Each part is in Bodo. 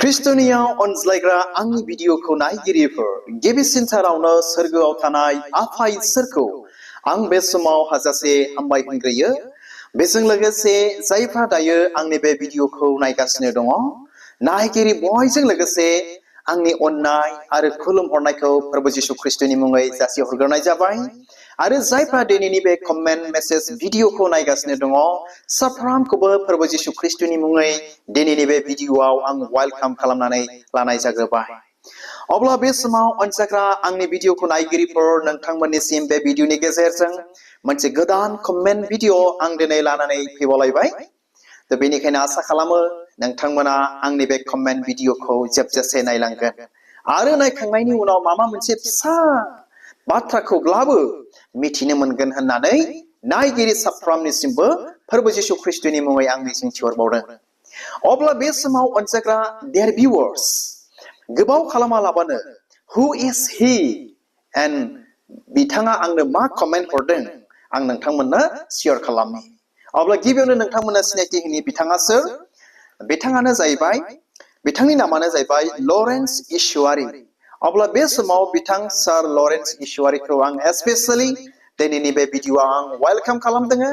ख्रिस्ट'नियाव अनज्लायग्रा आंनि भिडिअखौ नायगिरिफोर गिबिसिनथारावनो सोरगोआव थानाय आफा इसोरखौ आं बे समाव हाजासे हामबायग्रोयो। बेजों लोगोसे जायफ्रा दायो आंनि बे भिडिअखौ नायगासिनो दङ, नायगिरि बयजों लोगोसे आंनि अननाय आरो खुलुमहरनायखौ प्रभु जिशु ख्रिस्ट'नि मुङै जासिहरग्रोनाय जाबाय। आरो जायफ्रा दिनैनि बे कमेन्ट मेसेज भिडिअखौ नायगासिनो दङ, साफ्रोमखौबो प्रभु जिशु ख्रिस्ट'नि मुङै दिनैनि बे भिडिअआव आं वेलकाम खालामनानै लानाय जाग्रोबाय। अब्ला बे समाव अनसायग्रा आंनि भिडिअखौ नायगिरिफोर नोंथांमोननिसिम बे भिडिअनि गेजेरजों मोनसे गोदान कमेन्ट भिडिअ आं दिनै लानानै फैबावलायबाय। दा बेनिखायनो आसा खालामो नोंथांमोना आंनि बे कमेन्ट भिडिअखौ जोबजासे नायलांगोन आरो नायखांनायनि उनाव माबा मोनसे फिसा बाथ्राखौब्लाबो मिथिनो मोनगोन होननानै नायगिरि साफ्रोमनिसिमबो प्रभु जिशु ख्रिस्ट'नि मुङै आं मिजिंथिहरबावदों। अब्ला बे समाव अनसायग्रा देयर भिउवार्स गोबाव खालामालाबानो हु इज हि एन्ड बिथाङा आंनो मा कमेन्ट हरदों आं नोंथांमोननो शेयार खालामनि। अब्ला गिबियावनो नोंथांमोननो सिनायथि होनि बिथाङा सोर। बिथाङानो जाहैबाय, बिथांनि नामानो जाहैबाय लरेन्स इसवारी। अब्ला बे समाव बिथां सार लरेन्स इसवारीखौ आं स्पेशली दिनैनि बे भिडिअआव आं वेलकाम खालामदों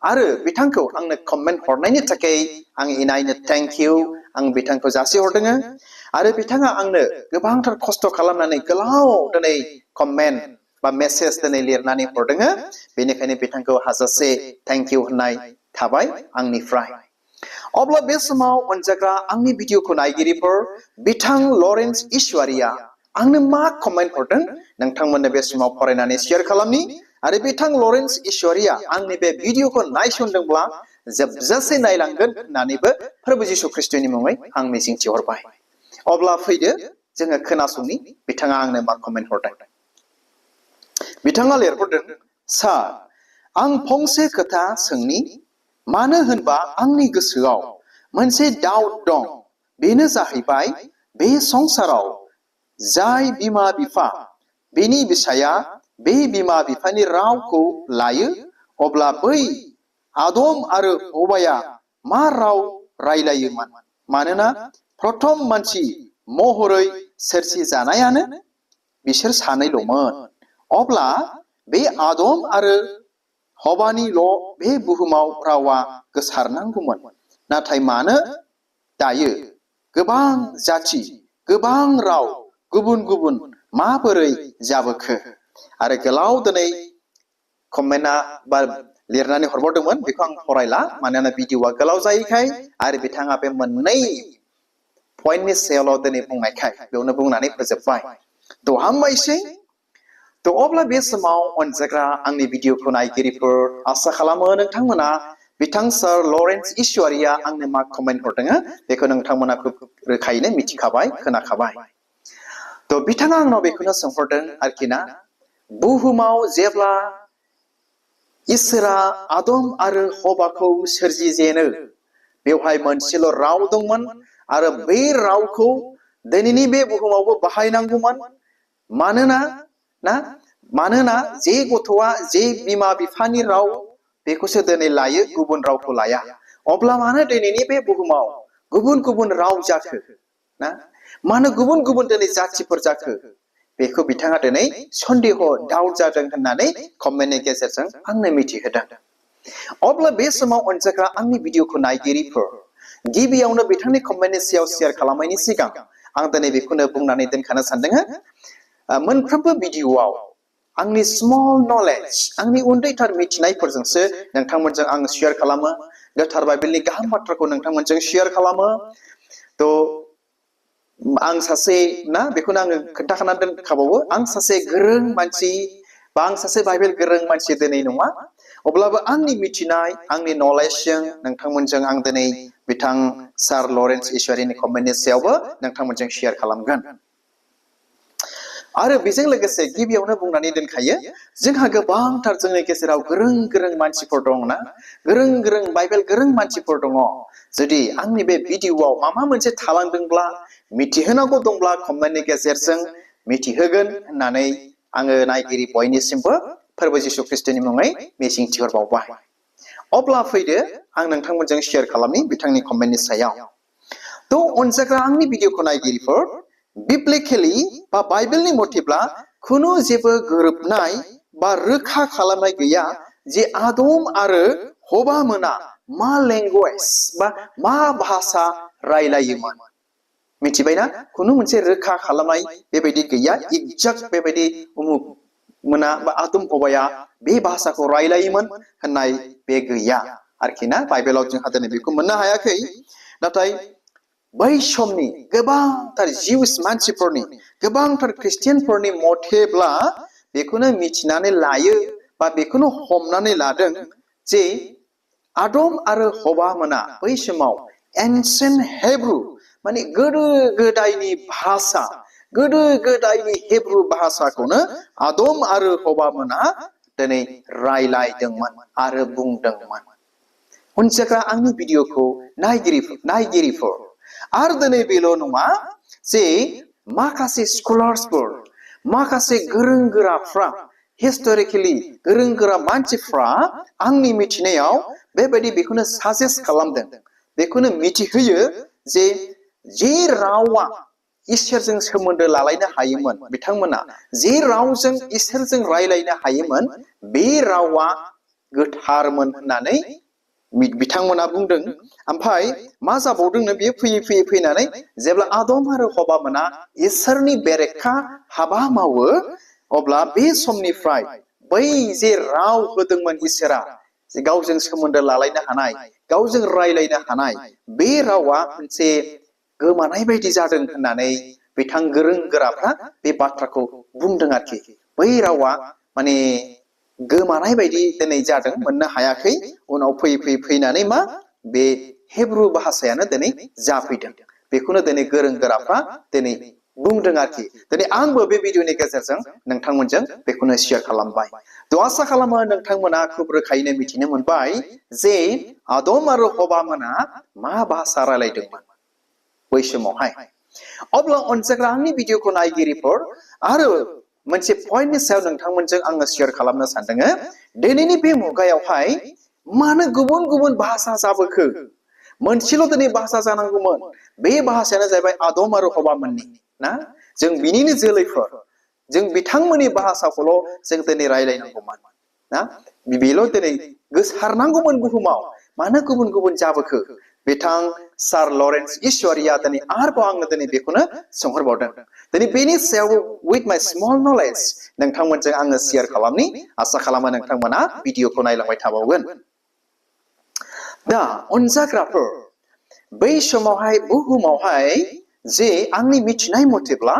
आरो बिथांखौ आंनो कमेन्ट हरनायनि थाखाय आं इनायनो थेंक इउ आं बिथांखौ जासिहरदों। आरो बिथाङा आंनो गोबांथार खस्थ' खालामनानै गोलाव दिनै कमेन्ट बा मेसेज दिनै लिरनानै हरदों। बेनिखायनो बिथांखौ हाजासे थेंक इउ होननाय थाबाय आंनिफ्राय। अब्ला बे समाव अनजाग्रा आंनि भिडिअखौ नायगिरिफोर बिथां लरेन्स इसवारीया आंनो मा कमेन्ट हरदों नोंथांमोननो बे समाव फरायनानै शेयार खालामनि। आरो बिथां लरेन्स इसवारीया आंनि बे भिडिअखौ नायसनदोंब्ला जोबजासे नायलांगोन होननानैबो प्रभु जिशु ख्रिस्ट'नि मुङै आं मिजिंथिहरबाय। अब्ला फैदो जोङो खोनासंनि बिथाङा आंनो मा कमेन्ट हरदों। बिथाङा लिरहरदों, सार आं फंसे खोथा सोंनि, मानो होनबा आंनि गोसोआव मोनसे डाउट दं। बेनो जाहैबाय बे संसाराव जाय बिमा बिफा बेनि फिसाया बे बिमा बिफानि रावखौ लायो, अब्ला बै आदम आरो हबाया मा राव रायलायोमोन? मानोना प्रथम मानसि महरै सोरजि जानायानो बिसोर सानैल'मोन। अब्ला बे आदम आरो हबानिल' बे बुहुमाव रावा गोसारनांगौमोन। नाथाय मानो दायो गोबां जाथि, गोबां राव, गुबुन गुबुन माबोरै जाबोखो? आरो गोलाव दिनै कमेन्टआ बा लिरनानै हरबावदोंमोन, बेखौ आं फरायला मानोना भिडिअआ गोलाव जायैखाय आरो बिथाङा बे मोननै पइन्टनि सायावल' दिनै बुंनायखाय बेयावनो बुंनानै फोजोबबाय। थ' हामबायसै। थ' अब्ला बे समाव अनजाग्रा आंनि भिडिअखौ नायगिरिफोर आसा खालामो नोंथांमोना बिथां सार लरेन्स इसवारीया आंनो मा कमेन्ट हरदों बेखौ नोंथांमोना खोब रोखायैनो मिथिखाबाय, खोनाखाबाय। थ' बिथाङा आंनाव बेखौनो सोंहरदों आरोखि ना, बुहुमाव जेब्ला इसोरा आदम आरो हबाखौ सोरजिजेनो बेवहाय मोनसेल' राव दंमोन आरो बे रावखौ दिनैनि बे बुहुमावबो बाहायनांगौमोन। मानोना जे गथ'आ जे बिमा बिफानि राव बेखौसो दिनै लायो, गुबुन रावखौ लाया। अब्ला मानो दिनैनि बे बुहुमाव गुबुन गुबुन राव जाखो ना? मानो गुबुन गुबुन दिनै जाथिफोर जाखो? बेखौ बिथाङा दिनै सन्देह डाउट जादों होननानै कमेन्टनि गेजेरजों आंनो मिथिहोदों। अब्ला बे समाव अनजाग्रा आंनि भिडिअखौ नायगिरिफोर गिबियावनो बिथांनि कमेन्टनि सायाव शेयार खालामनायनि सिगां आं दिनै बेखौनो बुंनानै दोनखानो सानदों। मोनफ्रोमबो भिडिअआव आंनि स्मल नलेज, आंनि उन्दैथार मिथिनायफोरजोंसो नोंथांमोनजों आं शेयार खालामो। गोथार बाइबेलनि गाहाम बाथ्राखौ नोंथांमोनजों शेयार खालामो। थ' आं सासे ना, बेखौनो आङो खोन्थाखानानै दोनखाबावो, आं सासे गोरों मानसि बा आं सासे बाइबेल गोरों मानसि दिनै नङा। अब्लाबो आंनि मिथिनाय, आंनि नलेजजों नोंथांमोनजों आं दिनै बिथां सार लरेन्स इसवारीनि कमेन्टनि सायावबो नोंथांमोनजों शेयार खालामगोन। आरो बेजों लोगोसे गिबियावनो बुंनानै दोनखायो, जोंहा गोबांथार जोंनि गेजेराव गोरों गोरों मानसिफोर दं ना, गोरों गोरों बाइबेल गोरों मानसिफोर दङ। जुदि आंनि बे भिडिअआव माबा मोनसे थालांदोंब्ला, मिथिहोनांगौ दंब्ला कमेन्टनि गेजेरजों मिथिहोगोन होननानै आङो नायगिरि बयनिसिमबो प्रभु जिशु ख्रिस्ट'नि मुङै मिजिंथिहरबावबाय। अब्ला फैदो आं नोंथांमोनजों शेयार खालामनि बिथांनि कमेन्टनि सायाव। थ' अनजाग्रा आंनि भिडिअखौ नायगिरिफोर बिब्लिकेलि बा बाइबेलनि मथेब्ला खुनु जेबो गोरोबनाय बा रोखा खालामनाय गैया जे आदम आरो हबा मोना मा लेंगुवेज बा मा भाषा रायलायोमोन मिथिबायना खुनु मोनसे रोखा खालामनाय बेबायदि गैया एग्जाक्ट बेबायदि उमुक मोना बा आदम हबाया बे भाषाखौ रायलायोमोन होननाय बे गैया आरोखि ना बाइबेलाव जोंहा दिनै बेखौ मोननो हायाखै नाथाय बै समनि गोबांथार जिउस मानसिफोरनि गोबांथार ख्रिस्टियानफोरनि मथेब्ला बेखौनो मिथिनानै लायो बा बेखौनो हमनानै लादों जे आदम आरो हबा मोना बै समाव एनसेन्ट हेब्रु माने गोदो गोदायनि भाषा गोदो गोदायनि हेब्रु भाषाखौनो आदम आरो हबा मोना दिनै रायलायदोंमोन आरो बुंदोंमोन अनजाग्रा आंनि भिडिअखौ नायगिरिफोर आरो दिनै बेल' नङा जे माखासे स्कलार्सफोर माखासे गोरों गोराफ्रा हिस्टरिकेलि गोरों गोरा मानसिफ्रा आंनि मिथिनायाव बेबायदि बेखौनो साजेस्ट खालामदों बेखौनो मिथिहोयो जे रावा इसोरजों सोमोन्दो लालायनो हायोमोन बिथांमोना जे रावजों इसोरजों रायलायनो हायोमोन बे रावा गोथारमोन होननानै बिथांमोना बुंदों ओमफ्राय मा जाबावदोंनो बेयो फैयै फैयै फैनानै जेब्ला आदम आरो हबा मोना इसोरनि बेरेखा हाबा मावो अब्ला बे समनिफ्राय बै जे राव होदोंमोन इसोरा जे गावजों सोमोन्दो लालायनो हानाय गावजों रायलायनो हानाय बे रावा मोनसे गोमानाय बायदि जादों होननानै बिथां गोरों गोराफ्रा बे बाथ्राखौ बुंदों आरोखि बै रावा माने गोमानाय बायदि दिनै जादों मोननो हायाखै उनाव फैयै फैनानै मा बे हेब्रु भाषायानो दिनै जाफैदों बेखौनो दिनै गोरों गोराफ्रा दिनै बुंदों आरोखि दिनै आंबो बे भिडिअनि गेजेरजों नोंथांमोनजों बेखौनो शेयार खालामबाय थ' आसा खालामो नोंथांमोना खोब रोखायैनो मिथिनो मोनबाय जे आदम आरो हबा मोना मा भाषा रायलायदोंमोन बै समावहाय अब्ला अनजाग्रा आंनि भिडिअखौ नायगिरिफोर आरो मोनसे पइन्टनि सायाव नोंथांमोनजों आङो शेयार खालामनो सानदों दिनैनि बे मुगायावहाय मानो गुबुन गुबुन भाषा जाबोखो मोनसेल' दिनै भाषा जानांगौमोन बे भाषायानो जाहैबाय आदम आरो हबा मोननि ना जों बिनिनो जोलैफोर जों बिथांमोननि भाषाखौल' जों दिनै रायलायनांगौमोन ना बेल' दिनै गोसारनांगौमोन बुहुमाव मानो गुबुन गुबुन जाबोखो बिथां सार लरेन्स इसवारिया दिनै आरोबाव आंनो दिनै बेखौनो सोंहरबावदों दिनै बेनि सायाव उइथ माय स्मल नलेज नोंथांमोनजों आङो शेयार खालामनि आसा खालामो नोंथांमोना भिडिअखौ नायलांबाय थाबावगोन दा अनजाग्राफोर बै समावहाय बुहुमावहाय जे आंनि मिथिनाय मथेब्ला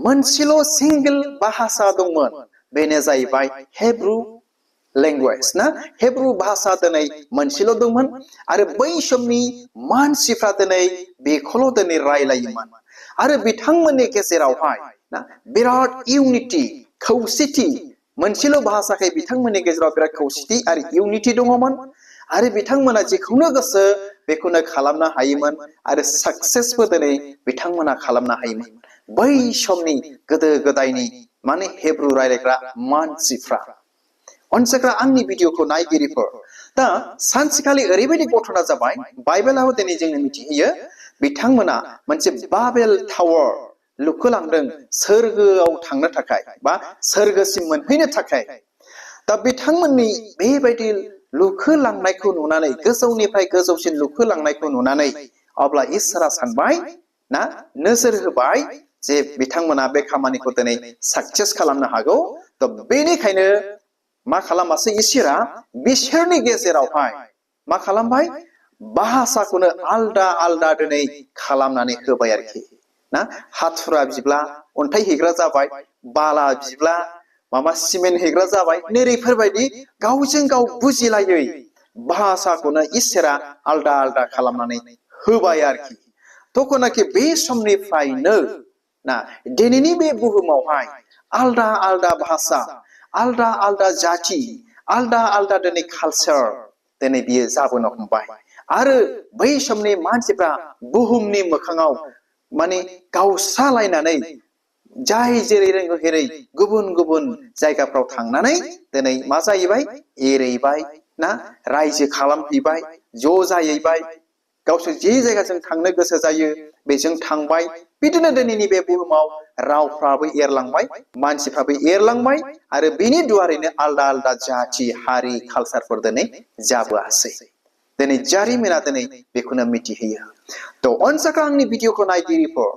मोनसेल' सिंगल भाषा दंमोन बेनो जाहैबाय हेब्रु लेंगुवेज ना हेब्रु भाषा दिनै मोनसेल' दंमोन आरो बै समनि मानसिफ्रा दिनै बेखौल' दिनै रायलायोमोन आरो बिथांमोननि गेजेरावहाय ना बिराद इउनिटि खौसेथि मोनसेल' भाषाखाय बिथांमोननि गेजेराव बिराद खौसेथि आरो इउनिटि दङमोन आरो बिथांमोना जेखौनो गोसो बेखौनो खालामनो हायोमोन आरो साक्सेसबो दिनै बिथांमोना खालामनो हायोमोन बै समनि गोदो गोदायनि माने हेब्रु रायलायग्रा मानसिफ्रा अनजाग्रा आंनि भिडिअखौ नायगिरिफोर दा सानसेखालि ओरैबायदि घटना जाबाय बाइबेलाव दिनै जोंनो मिथिहोयो बिथांमोना मोनसे बाबेल टावार लुखोलांदों सोरगोआव थांनो थाखाय बा सोरगोसिम मोनहैनो थाखाय दा बिथांमोननि बेबायदि लुखोलांनायखौ नुनानै गोजौनिफ्राय गोजौसिन लुखोलांनायखौ नुनानै अब्ला इसोरा सानबाय ना नोजोर होबाय जे बिथांमोना बे खामानिखौ दिनै साक्सेस खालामनो हागौ थ' बेनिखायनो मा खालामासै इसोरा बिसोरनि गेजेरावहाय मा खालामबाय भाषाखौनो आलदा आलदा दिनै खालामनानै होबाय आरोखि ना हाथुरा बिब्ला अन्थाइ हैग्रा जाबाय बाला बिब्ला माबा सिमेन्ट हैग्रा जाबाय नोरैफोरबायदि गावजों गाव बुजिलायै भाषाखौनो इसोरा आलदा आलदा खालामनानै होबाय आरोखि तखनाखि बे समनिफ्रायनो ना दिनैनि बे बुहुमावहाय आलदा आलदा भाषा आलदा आलदा जाति आलदा आलदा दिनै कालचार दिनै बियो जाबोनो हमबाय आरो बै समनि मानसिफ्रा बुहुमनि मोखाङाव माने गावस्रालायनानै जाय जेरै रोंगौ एरै गुबुन गुबुन जायगाफ्राव थांनानै दिनै मा जाहैबाय एरैबाय ना रायजो खालामहैबाय ज' जाहैबाय गावसोर जे जायगाजों थांनो गोसो जायो बेजों थांबाय बिदिनो दिनैनि बे बुहुमाव रावफ्राबो एरलांबाय मानसिफ्राबो एरलांबाय आरो बेनि दुआरैनो आलदा आलदा जाथि हारि कालसारफोर दिनै जाबोआसै दिनै जारिमिना दिनै बेखौनो मिथिहोयो थ' अनसाखा आंनि भिडिअखौ नायगिरिफोर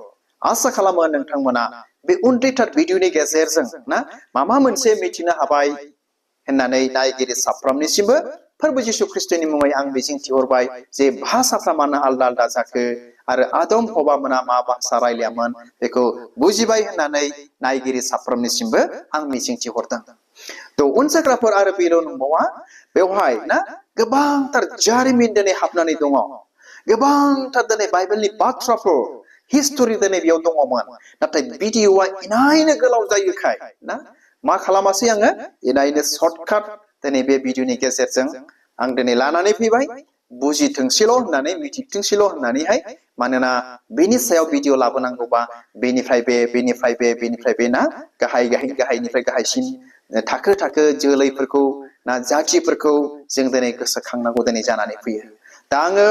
आसा खालामो नोंथांमोना बे उन्दैथार भिडिअनि गेजेरजों ना माबा मोनसे मिथिनो हाबाय होननानै नायगिरि साफ्रोमनिसिमबो फोरबो जिसु ख्रिस्टनि मुङै आं मिजिंथिहरबाय जे भाषाफ्रा मानो आलदा आलदा जाखो आरो आदम हबा मोना मा भाषा रायलायामोन बेखौ बुजिबाय होननानै नायगिरि साफ्रोमनिसिमबो आं मिजिंथिहरदों थ' उनसाग्राफोर आरो बेल' नंबावा बेवहाय ना गोबांथार जारिमिन दिनै हाबनानै दङ गोबांथार दिनै बाइबेलनि बाथ्राफोर हिस्टरि दिनै बेयाव दङमोन नाथाय भिडिअआ इनायनो गोलाव जायोखाय ना मा खालामासै आङो इनायनो सर्टकाट दिनै बे भिडिअनि गेजेरजों आं दिनै लानानै फैबाय बुजिथोंसेल' होननानै मिथिथोंसेल' होननानैहाय मानोना बेनि सायाव भिडिअ लाबोनांगौबा बेनिफ्राय बे ना गाहायनिफ्राय गाहायसिन थाखो थाखो जोलैफोरखौ ना जाथिफोरखौ जों दिनै गोसोखांनांगौ दिनै जानानै फैयो दा आङो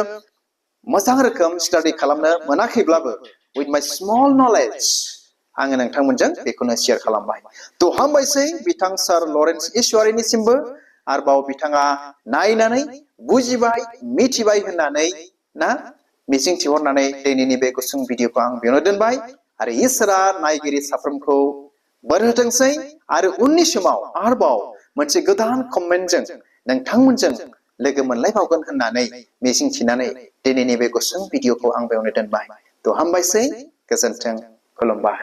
मोजां रोखोम स्टाडि खालामनो मोनाखैब्लाबो with my small knowledge आङो नोंथांमोनजों बेखौनो शेयार खालामबाय थ' हामबायसै बिथां सार लरेन्स ईश्वरीनिसिमबो आरोबाव बिथाङा नायनानै बुजिबाय मिथिबाय होननानै ना मिजिंथिहरनानै दिनैनि बे गुसुं भिडिअखौ आं बेयावनो दोनबाय आरो इसोरा नायगिरि साफ्रोमखौ बोर होथोंसै आरो उननि समाव आरोबाव मोनसे गोदान कमेन्टजों नोंथांमोनजों लोगो मोनलायबावगोन होननानै मिजिंथिनानै दिनैनि बे गुसुं भिडिअखौ आं बेयावनो दोनबाय थ' हामबायसै गोजोन्थों खुलुमबाय